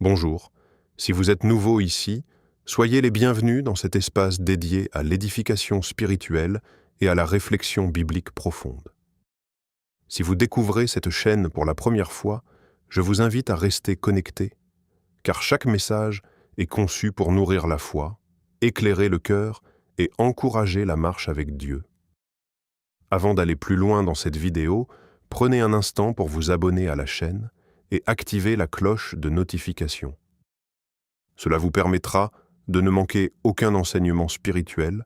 Bonjour. Si vous êtes nouveau ici, soyez les bienvenus dans cet espace dédié à l'édification spirituelle et à la réflexion biblique profonde. Si vous découvrez cette chaîne pour la première fois, je vous invite à rester connecté, car chaque message est conçu pour nourrir la foi, éclairer le cœur et encourager la marche avec Dieu. Avant d'aller plus loin dans cette vidéo, prenez un instant pour vous abonner à la chaîne et activer la cloche de notification. Cela vous permettra de ne manquer aucun enseignement spirituel,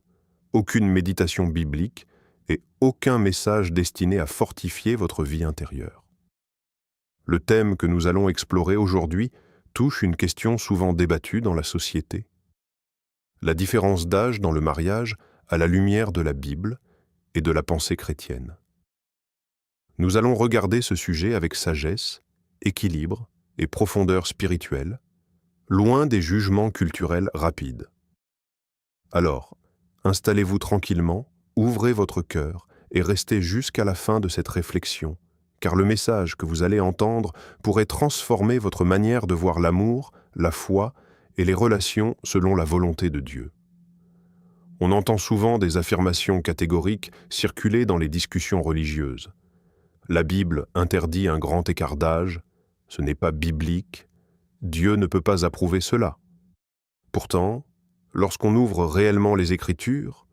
aucune méditation biblique et aucun message destiné à fortifier votre vie intérieure. Le thème que nous allons explorer aujourd'hui touche une question souvent débattue dans la société. La différence d'âge dans le mariage à la lumière de la Bible et de la pensée chrétienne. Nous allons regarder ce sujet avec sagesse, équilibre et profondeur spirituelle, loin des jugements culturels rapides. Alors, installez-vous tranquillement, ouvrez votre cœur et restez jusqu'à la fin de cette réflexion, car le message que vous allez entendre pourrait transformer votre manière de voir l'amour, la foi et les relations selon la volonté de Dieu. On entend souvent des affirmations catégoriques circuler dans les discussions religieuses. La Bible interdit un grand écart d'âge, ce n'est pas biblique, Dieu ne peut pas approuver cela. Pourtant, lorsqu'on ouvre réellement les Écritures,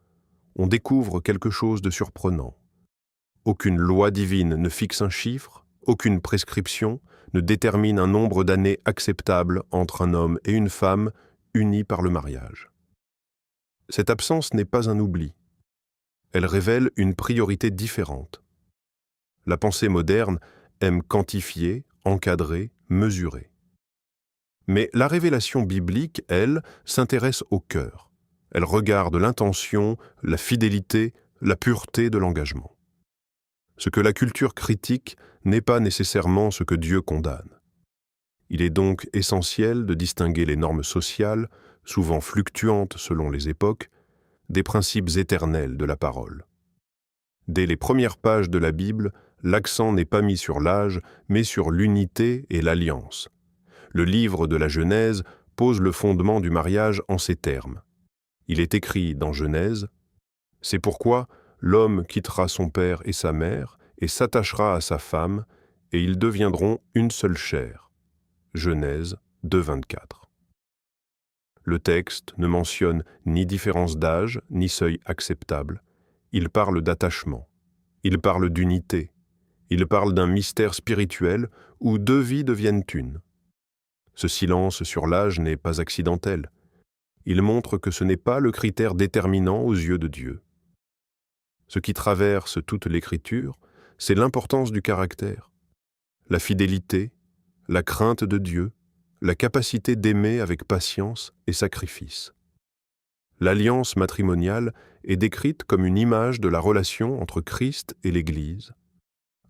on découvre quelque chose de surprenant. Aucune loi divine ne fixe un chiffre, aucune prescription ne détermine un nombre d'années acceptable entre un homme et une femme unis par le mariage. Cette absence n'est pas un oubli. Elle révèle une priorité différente. La pensée moderne aime quantifier, encadrer, mesurer. Mais la révélation biblique, elle, s'intéresse au cœur. Elle regarde l'intention, la fidélité, la pureté de l'engagement. Ce que la culture critique n'est pas nécessairement ce que Dieu condamne. Il est donc essentiel de distinguer les normes sociales, souvent fluctuantes selon les époques, des principes éternels de la parole. Dès les premières pages de la Bible, l'accent n'est pas mis sur l'âge, mais sur l'unité et l'alliance. Le livre de la Genèse pose le fondement du mariage en ces termes. Il est écrit dans Genèse « C'est pourquoi l'homme quittera son père et sa mère et s'attachera à sa femme, et ils deviendront une seule chair. » Genèse 2:24. Le texte ne mentionne ni différence d'âge, ni seuil acceptable. Il parle d'attachement. Il parle d'unité. Il parle d'un mystère spirituel où deux vies deviennent une. Ce silence sur l'âge n'est pas accidentel. Il montre que ce n'est pas le critère déterminant aux yeux de Dieu. Ce qui traverse toute l'Écriture, c'est l'importance du caractère, la fidélité, la crainte de Dieu, la capacité d'aimer avec patience et sacrifice. L'alliance matrimoniale est décrite comme une image de la relation entre Christ et l'Église,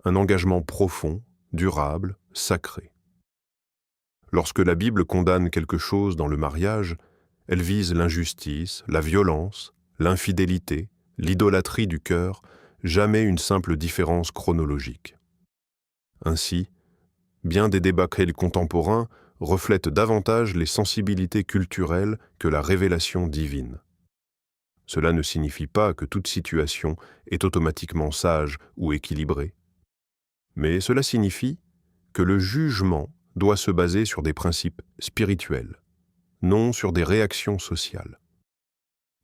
un engagement profond, durable, sacré. Lorsque la Bible condamne quelque chose dans le mariage, elle vise l'injustice, la violence, l'infidélité, l'idolâtrie du cœur, jamais une simple différence chronologique. Ainsi, bien des débats contemporains reflètent davantage les sensibilités culturelles que la révélation divine. Cela ne signifie pas que toute situation est automatiquement sage ou équilibrée, mais cela signifie que le jugement doit se baser sur des principes spirituels, non sur des réactions sociales.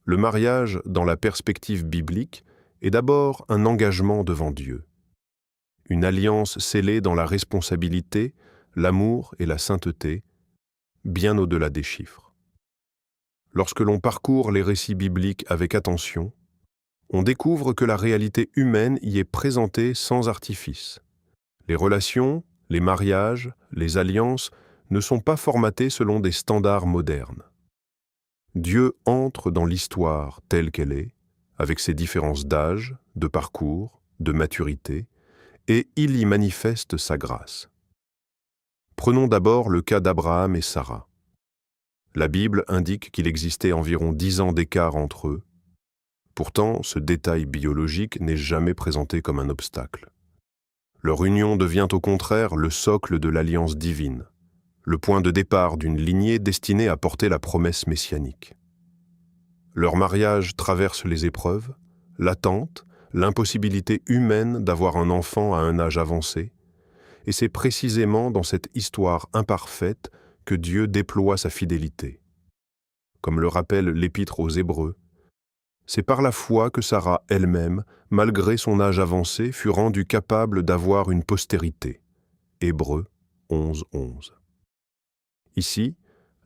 Le mariage, dans la perspective biblique, est d'abord un engagement devant Dieu, une alliance scellée dans la responsabilité, l'amour et la sainteté, bien au-delà des chiffres. Lorsque l'on parcourt les récits bibliques avec attention, on découvre que la réalité humaine y est présentée sans artifice. Les relations, les mariages, les alliances ne sont pas formatés selon des standards modernes. Dieu entre dans l'histoire telle qu'elle est, avec ses différences d'âge, de parcours, de maturité, et il y manifeste sa grâce. Prenons d'abord le cas d'Abraham et Sarah. La Bible indique qu'il existait environ 10 ans d'écart entre eux. Pourtant, ce détail biologique n'est jamais présenté comme un obstacle. Leur union devient au contraire le socle de l'alliance divine. le point de départ d'une lignée destinée à porter la promesse messianique. Leur mariage traverse les épreuves, l'attente, l'impossibilité humaine d'avoir un enfant à un âge avancé, et c'est précisément dans cette histoire imparfaite que Dieu déploie sa fidélité. Comme le rappelle l'Épître aux Hébreux, c'est par la foi que Sarah elle-même, malgré son âge avancé, fut rendue capable d'avoir une postérité. Hébreux 11:11. Ici,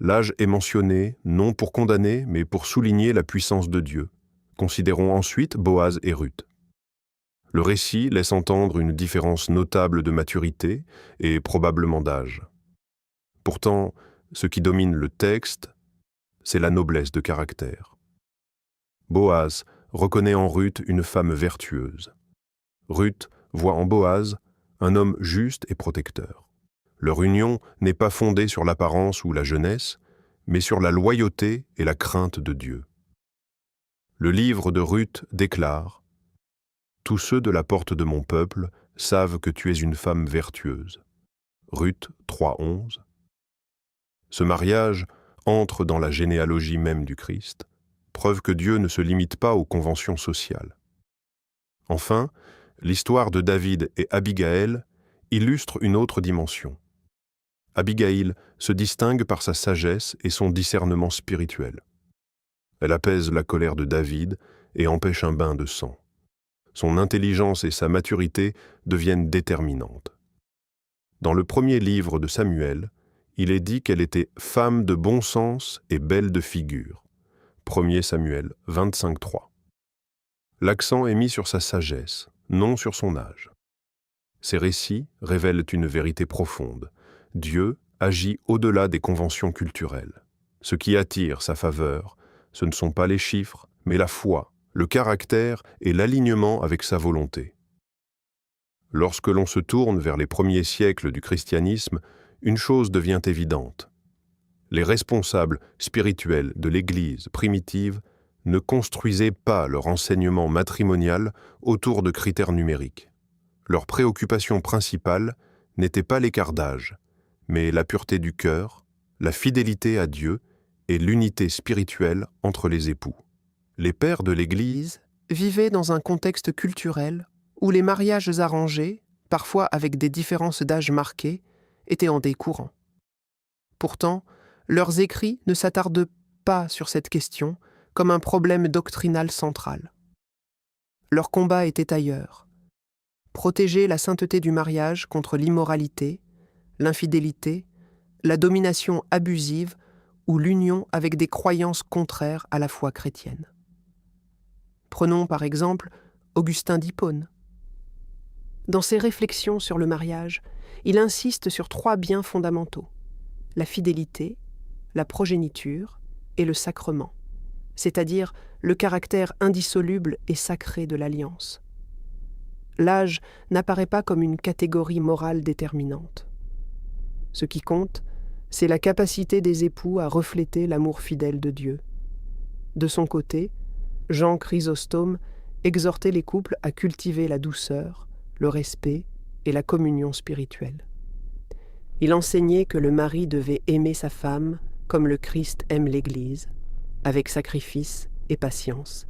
l'âge est mentionné non pour condamner, mais pour souligner la puissance de Dieu. Considérons ensuite Boaz et Ruth. Le récit laisse entendre une différence notable de maturité et probablement d'âge. Pourtant, ce qui domine le texte, c'est la noblesse de caractère. Boaz reconnaît en Ruth une femme vertueuse. Ruth voit en Boaz un homme juste et protecteur. Leur union n'est pas fondée sur l'apparence ou la jeunesse, mais sur la loyauté et la crainte de Dieu. Le livre de Ruth déclare « Tous ceux de la porte de mon peuple savent que tu es une femme vertueuse. » Ruth 3:11. Ce mariage entre dans la généalogie même du Christ, preuve que Dieu ne se limite pas aux conventions sociales. Enfin, l'histoire de David et Abigaël illustre une autre dimension. Abigail se distingue par sa sagesse et son discernement spirituel. Elle apaise la colère de David et empêche un bain de sang. Son intelligence et sa maturité deviennent déterminantes. Dans le premier livre de Samuel, il est dit qu'elle était femme de bon sens et belle de figure. 1 Samuel 25:3. L'accent est mis sur sa sagesse, non sur son âge. Ces récits révèlent une vérité profonde. Dieu agit au-delà des conventions culturelles. Ce qui attire sa faveur, ce ne sont pas les chiffres, mais la foi, le caractère et l'alignement avec sa volonté. Lorsque l'on se tourne vers les premiers siècles du christianisme, une chose devient évidente. Les responsables spirituels de l'Église primitive ne construisaient pas leur enseignement matrimonial autour de critères numériques. Leur préoccupation principale n'était pas l'écart d'âge, mais la pureté du cœur, la fidélité à Dieu et l'unité spirituelle entre les époux. Les pères de l'Église vivaient dans un contexte culturel où les mariages arrangés, parfois avec des différences d'âge marquées, étaient en des courants. Pourtant, leurs écrits ne s'attardent pas sur cette question comme un problème doctrinal central. Leur combat était ailleurs. Protéger la sainteté du mariage contre l'immoralité, l'infidélité, la domination abusive ou l'union avec des croyances contraires à la foi chrétienne. Prenons par exemple Augustin d'Hippone. Dans ses réflexions sur le mariage, il insiste sur 3 biens fondamentaux: la fidélité, la progéniture et le sacrement, c'est-à-dire le caractère indissoluble et sacré de l'alliance. L'âge n'apparaît pas comme une catégorie morale déterminante. Ce qui compte, c'est la capacité des époux à refléter l'amour fidèle de Dieu. De son côté, Jean Chrysostome exhortait les couples à cultiver la douceur, le respect et la communion spirituelle. Il enseignait que le mari devait aimer sa femme comme le Christ aime l'Église, avec sacrifice et patience,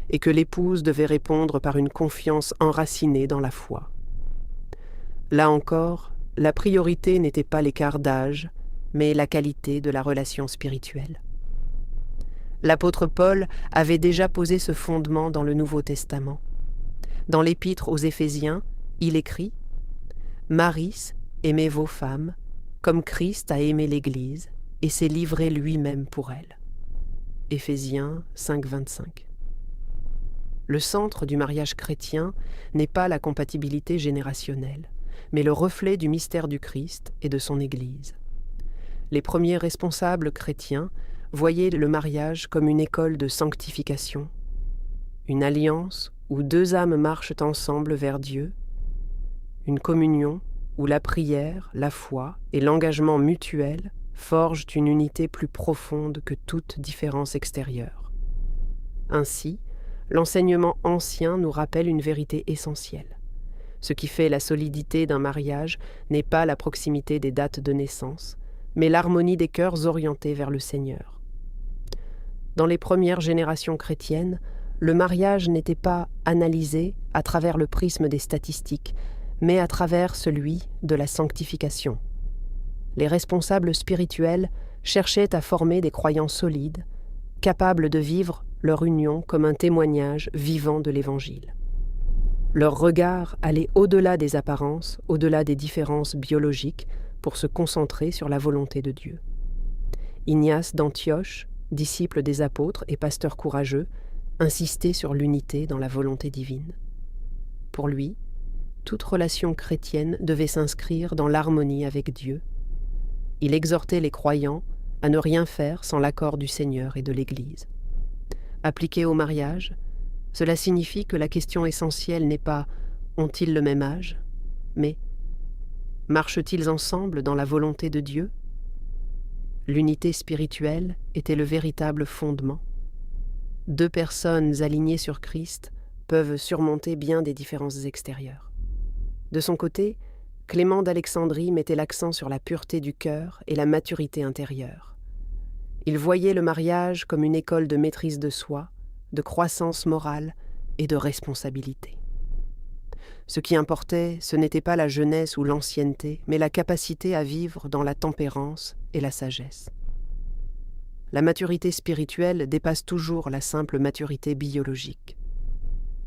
et que l'épouse devait répondre par une confiance enracinée dans la foi. Là encore, la priorité n'était pas l'écart d'âge, mais la qualité de la relation spirituelle. L'apôtre Paul avait déjà posé ce fondement dans le Nouveau Testament. Dans l'Épître aux Éphésiens, il écrit « Maris, aimez vos femmes, comme Christ a aimé l'Église, et s'est livré lui-même pour elle. » Éphésiens 5:25. Le centre du mariage chrétien n'est pas la compatibilité générationnelle, mais le reflet du mystère du Christ et de son Église. Les premiers responsables chrétiens voyaient le mariage comme une école de sanctification, une alliance où 2 âmes marchent ensemble vers Dieu, une communion où la prière, la foi et l'engagement mutuel forgent une unité plus profonde que toute différence extérieure. Ainsi, l'enseignement ancien nous rappelle une vérité essentielle. Ce qui fait la solidité d'un mariage n'est pas la proximité des dates de naissance, mais l'harmonie des cœurs orientés vers le Seigneur. Dans les premières générations chrétiennes, le mariage n'était pas analysé à travers le prisme des statistiques, mais à travers celui de la sanctification. Les responsables spirituels cherchaient à former des croyants solides, capables de vivre leur union comme un témoignage vivant de l'Évangile. Leur regard allait au-delà des apparences, au-delà des différences biologiques, pour se concentrer sur la volonté de Dieu. Ignace d'Antioche, disciple des apôtres et pasteur courageux, insistait sur l'unité dans la volonté divine. Pour lui, toute relation chrétienne devait s'inscrire dans l'harmonie avec Dieu. Il exhortait les croyants à ne rien faire sans l'accord du Seigneur et de l'Église. Appliqué au mariage, cela signifie que la question essentielle n'est pas « ont-ils le même âge ?», mais « marchent-ils ensemble dans la volonté de Dieu ?» L'unité spirituelle était le véritable fondement. Deux personnes alignées sur Christ peuvent surmonter bien des différences extérieures. De son côté, Clément d'Alexandrie mettait l'accent sur la pureté du cœur et la maturité intérieure. Il voyait le mariage comme une école de maîtrise de soi, de croissance morale et de responsabilité. Ce qui importait, ce n'était pas la jeunesse ou l'ancienneté, mais la capacité à vivre dans la tempérance et la sagesse. La maturité spirituelle dépasse toujours la simple maturité biologique.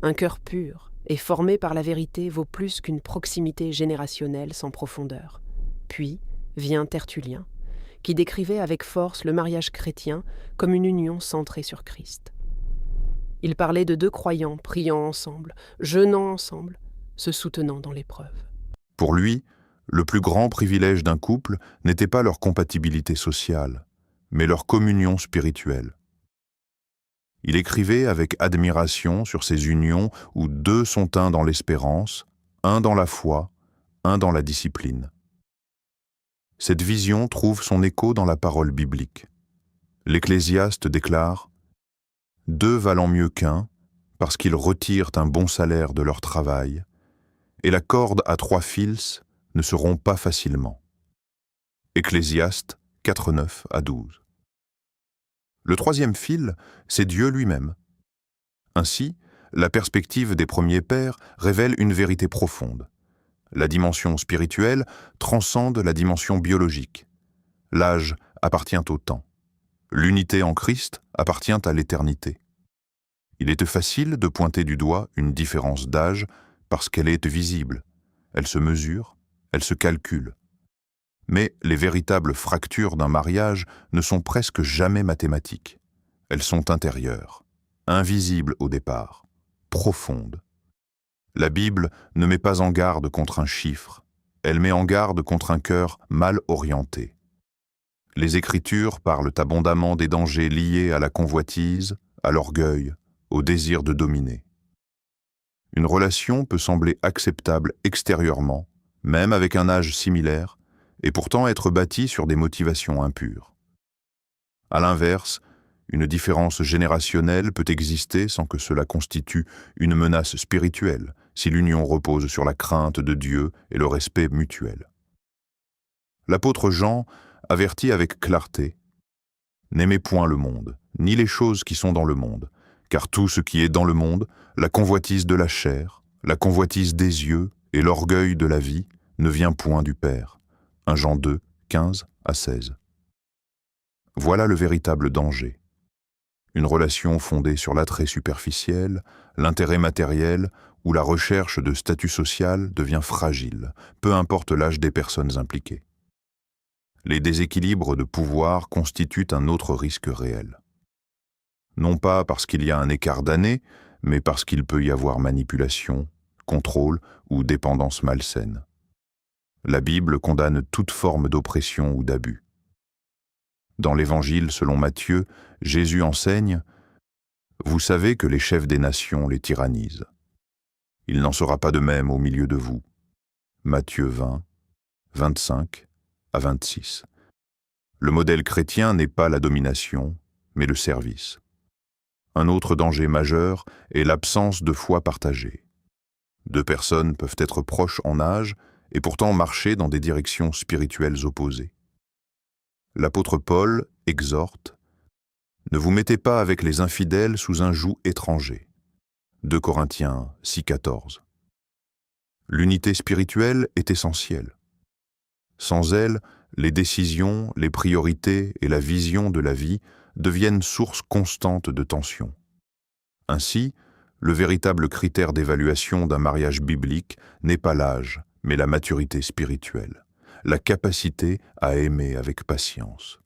Un cœur pur et formé par la vérité vaut plus qu'une proximité générationnelle sans profondeur. Puis vient Tertullien, qui décrivait avec force le mariage chrétien comme une union centrée sur Christ. Il parlait de deux croyants priant ensemble, jeûnant ensemble, se soutenant dans l'épreuve. Pour lui, le plus grand privilège d'un couple n'était pas leur compatibilité sociale, mais leur communion spirituelle. Il écrivait avec admiration sur ces unions où deux sont un dans l'espérance, un dans la foi, un dans la discipline. Cette vision trouve son écho dans la parole biblique. L'Ecclésiaste déclare « Deux valant mieux qu'un, parce qu'ils retirent un bon salaire de leur travail, et la corde à 3 fils ne se rompt pas facilement. » Ecclésiaste 4, 9 à 12. Le troisième fil, c'est Dieu lui-même. Ainsi, la perspective des premiers pères révèle une vérité profonde. La dimension spirituelle transcende la dimension biologique. L'âge appartient au temps. L'unité en Christ appartient à l'éternité. Il est facile de pointer du doigt une différence d'âge parce qu'elle est visible. Elle se mesure, elle se calcule. Mais les véritables fractures d'un mariage ne sont presque jamais mathématiques. Elles sont intérieures, invisibles au départ, profondes. La Bible ne met pas en garde contre un chiffre, elle met en garde contre un cœur mal orienté. Les Écritures parlent abondamment des dangers liés à la convoitise, à l'orgueil, au désir de dominer. Une relation peut sembler acceptable extérieurement, même avec un âge similaire, et pourtant être bâtie sur des motivations impures. À l'inverse, une différence générationnelle peut exister sans que cela constitue une menace spirituelle, si l'union repose sur la crainte de Dieu et le respect mutuel. L'apôtre Jean avertit avec clarté « N'aimez point le monde, ni les choses qui sont dans le monde, car tout ce qui est dans le monde, la convoitise de la chair, la convoitise des yeux et l'orgueil de la vie, ne vient point du Père. » 1 Jean 2, 15 à 16. Voilà le véritable danger. Une relation fondée sur l'attrait superficiel, l'intérêt matériel ou la recherche de statut social devient fragile, peu importe l'âge des personnes impliquées. Les déséquilibres de pouvoir constituent un autre risque réel. Non pas parce qu'il y a un écart d'années, mais parce qu'il peut y avoir manipulation, contrôle ou dépendance malsaine. La Bible condamne toute forme d'oppression ou d'abus. Dans l'Évangile selon Matthieu, Jésus enseigne « Vous savez que les chefs des nations les tyrannisent. Il n'en sera pas de même au milieu de vous. » Matthieu 20, 25 à 26. Le modèle chrétien n'est pas la domination, mais le service. Un autre danger majeur est l'absence de foi partagée. Deux personnes peuvent être proches en âge, et pourtant marcher dans des directions spirituelles opposées. l'apôtre Paul exhorte « Ne vous mettez pas avec les infidèles sous un joug étranger » 2 Corinthiens 6,14. L'unité spirituelle est essentielle. Sans elle, les décisions, les priorités et la vision de la vie deviennent source constante de tension. Ainsi, le véritable critère d'évaluation d'un mariage biblique n'est pas l'âge, mais la maturité spirituelle, la capacité à aimer avec patience,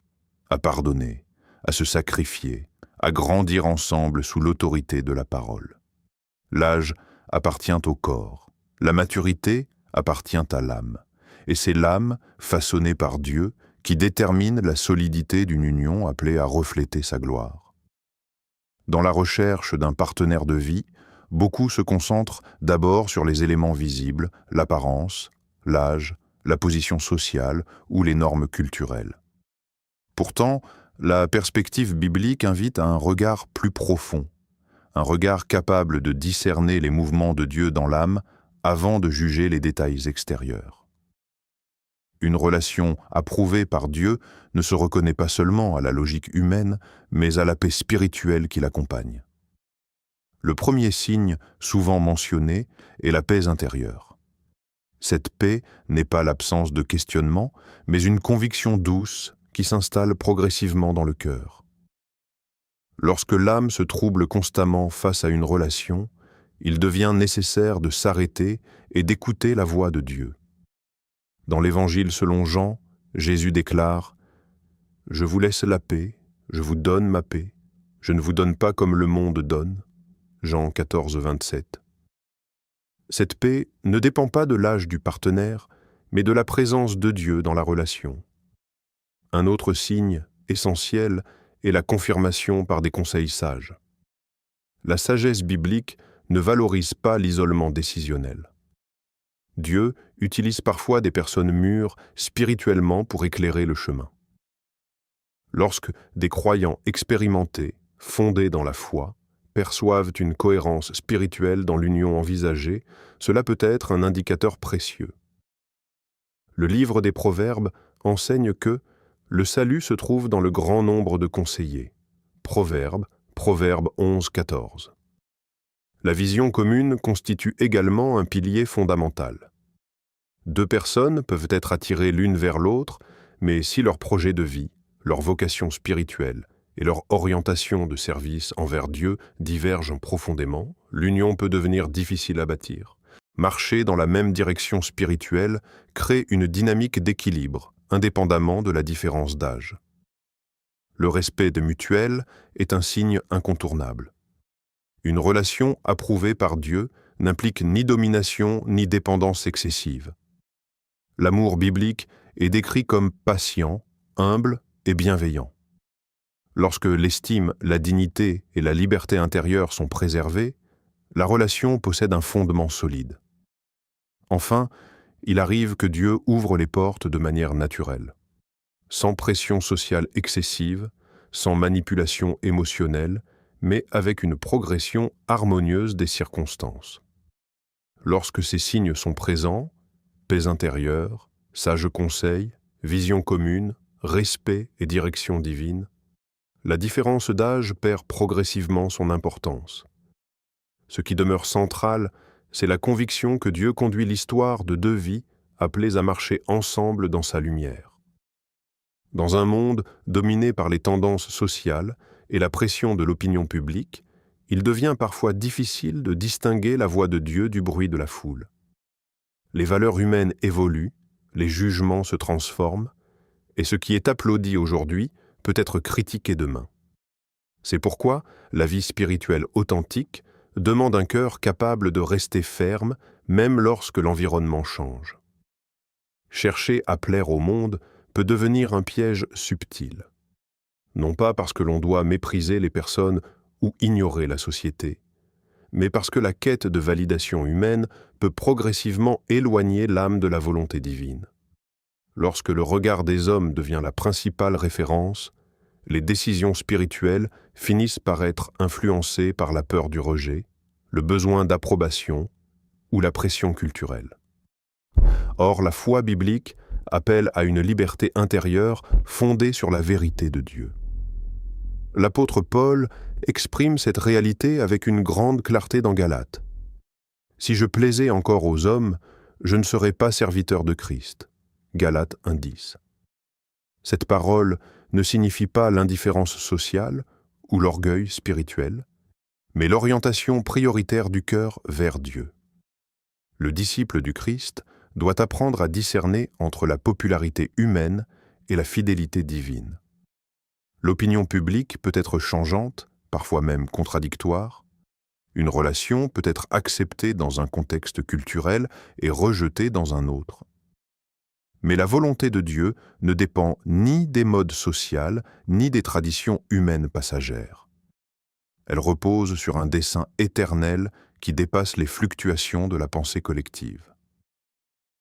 à pardonner, à se sacrifier, à grandir ensemble sous l'autorité de la parole. L'âge appartient au corps, la maturité appartient à l'âme, et c'est l'âme, façonnée par Dieu, qui détermine la solidité d'une union appelée à refléter sa gloire. Dans la recherche d'un partenaire de vie, beaucoup se concentrent d'abord sur les éléments visibles, l'apparence, l'âge, la position sociale ou les normes culturelles. Pourtant, la perspective biblique invite à un regard plus profond, un regard capable de discerner les mouvements de Dieu dans l'âme avant de juger les détails extérieurs. Une relation approuvée par Dieu ne se reconnaît pas seulement à la logique humaine, mais à la paix spirituelle qui l'accompagne. Le premier signe, souvent mentionné, est la paix intérieure. Cette paix n'est pas l'absence de questionnement, mais une conviction douce qui s'installe progressivement dans le cœur. Lorsque l'âme se trouble constamment face à une relation, il devient nécessaire de s'arrêter et d'écouter la voix de Dieu. Dans l'Évangile selon Jean, Jésus déclare « Je vous laisse la paix, je vous donne ma paix, je ne vous donne pas comme le monde donne. » Jean 14, 27. Cette paix ne dépend pas de l'âge du partenaire, mais de la présence de Dieu dans la relation. Un autre signe essentiel est la confirmation par des conseils sages. La sagesse biblique ne valorise pas l'isolement décisionnel. Dieu utilise parfois des personnes mûres spirituellement pour éclairer le chemin. Lorsque des croyants expérimentés, fondés dans la foi, perçoivent une cohérence spirituelle dans l'union envisagée, cela peut être un indicateur précieux. Le livre des Proverbes enseigne que le salut se trouve dans le grand nombre de conseillers. Proverbe 11, 14. La vision commune constitue également un pilier fondamental. Deux personnes peuvent être attirées l'une vers l'autre, mais si leur projet de vie, leur vocation spirituelle et leur orientation de service envers Dieu divergent profondément, l'union peut devenir difficile à bâtir. Marcher dans la même direction spirituelle crée une dynamique d'équilibre, indépendamment de la différence d'âge. Le respect de mutuel est un signe incontournable. Une relation approuvée par Dieu n'implique ni domination ni dépendance excessive. L'amour biblique est décrit comme patient, humble et bienveillant. Lorsque l'estime, la dignité et la liberté intérieure sont préservées, la relation possède un fondement solide. Enfin, il arrive que Dieu ouvre les portes de manière naturelle, sans pression sociale excessive, sans manipulation émotionnelle, mais avec une progression harmonieuse des circonstances. Lorsque ces signes sont présents, paix intérieure, sages conseils, vision commune, respect et direction divine, la différence d'âge perd progressivement son importance. Ce qui demeure central, c'est la conviction que Dieu conduit l'histoire de deux vies appelées à marcher ensemble dans sa lumière. Dans un monde dominé par les tendances sociales et la pression de l'opinion publique, il devient parfois difficile de distinguer la voix de Dieu du bruit de la foule. Les valeurs humaines évoluent, les jugements se transforment, et ce qui est applaudi aujourd'hui peut être critiqué demain. C'est pourquoi la vie spirituelle authentique demande un cœur capable de rester ferme, même lorsque l'environnement change. Chercher à plaire au monde peut devenir un piège subtil. Non pas parce que l'on doit mépriser les personnes ou ignorer la société, mais parce que la quête de validation humaine peut progressivement éloigner l'âme de la volonté divine. Lorsque le regard des hommes devient la principale référence, les décisions spirituelles finissent par être influencées par la peur du rejet, le besoin d'approbation ou la pression culturelle. Or, la foi biblique appelle à une liberté intérieure fondée sur la vérité de Dieu. L'apôtre Paul exprime cette réalité avec une grande clarté dans Galates. « Si je plaisais encore aux hommes, je ne serais pas serviteur de Christ. » Galates 1,10. Cette parole ne signifie pas l'indifférence sociale ou l'orgueil spirituel, mais l'orientation prioritaire du cœur vers Dieu. Le disciple du Christ doit apprendre à discerner entre la popularité humaine et la fidélité divine. L'opinion publique peut être changeante, parfois même contradictoire. Une relation peut être acceptée dans un contexte culturel et rejetée dans un autre. Mais la volonté de Dieu ne dépend ni des modes sociaux, ni des traditions humaines passagères. Elle repose sur un dessein éternel qui dépasse les fluctuations de la pensée collective.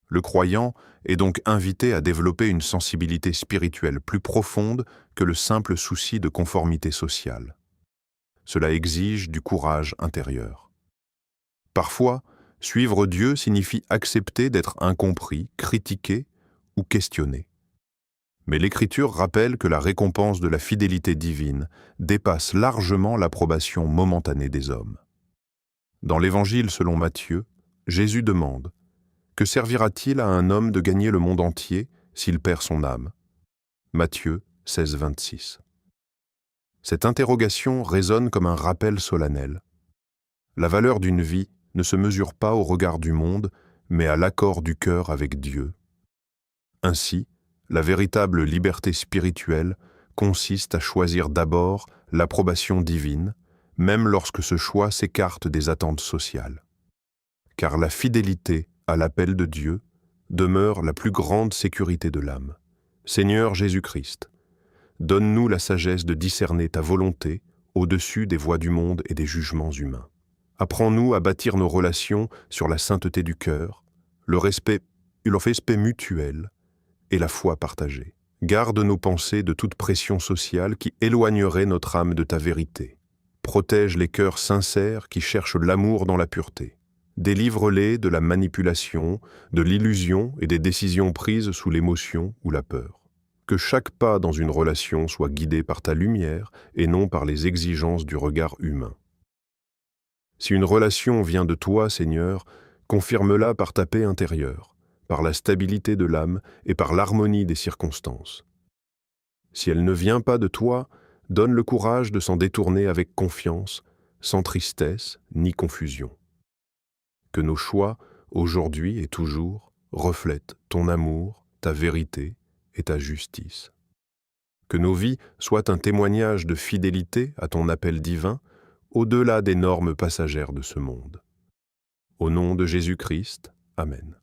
Le croyant est donc invité à développer une sensibilité spirituelle plus profonde que le simple souci de conformité sociale. Cela exige du courage intérieur. Parfois, suivre Dieu signifie accepter d'être incompris, critiqué ou questionné. Mais l'Écriture rappelle que la récompense de la fidélité divine dépasse largement l'approbation momentanée des hommes. Dans l'Évangile selon Matthieu, Jésus demande « Que servira-t-il à un homme de gagner le monde entier s'il perd son âme » Matthieu 16, 26. Cette interrogation résonne comme un rappel solennel. La valeur d'une vie ne se mesure pas au regard du monde, mais à l'accord du cœur avec Dieu. Ainsi, la véritable liberté spirituelle consiste à choisir d'abord l'approbation divine, même lorsque ce choix s'écarte des attentes sociales. Car la fidélité à l'appel de Dieu demeure la plus grande sécurité de l'âme. Seigneur Jésus-Christ, donne-nous la sagesse de discerner ta volonté au-dessus des voies du monde et des jugements humains. Apprends-nous à bâtir nos relations sur la sainteté du cœur, le respect mutuel et la foi partagée. Garde nos pensées de toute pression sociale qui éloignerait notre âme de ta vérité. Protège les cœurs sincères qui cherchent l'amour dans la pureté. Délivre-les de la manipulation, de l'illusion et des décisions prises sous l'émotion ou la peur. Que chaque pas dans une relation soit guidé par ta lumière et non par les exigences du regard humain. Si une relation vient de toi, Seigneur, confirme-la par ta paix intérieure, par la stabilité de l'âme et par l'harmonie des circonstances. Si elle ne vient pas de toi, donne le courage de s'en détourner avec confiance, sans tristesse ni confusion. Que nos choix, aujourd'hui et toujours, reflètent ton amour, ta vérité et ta justice. Que nos vies soient un témoignage de fidélité à ton appel divin, au-delà des normes passagères de ce monde. Au nom de Jésus-Christ, Amen.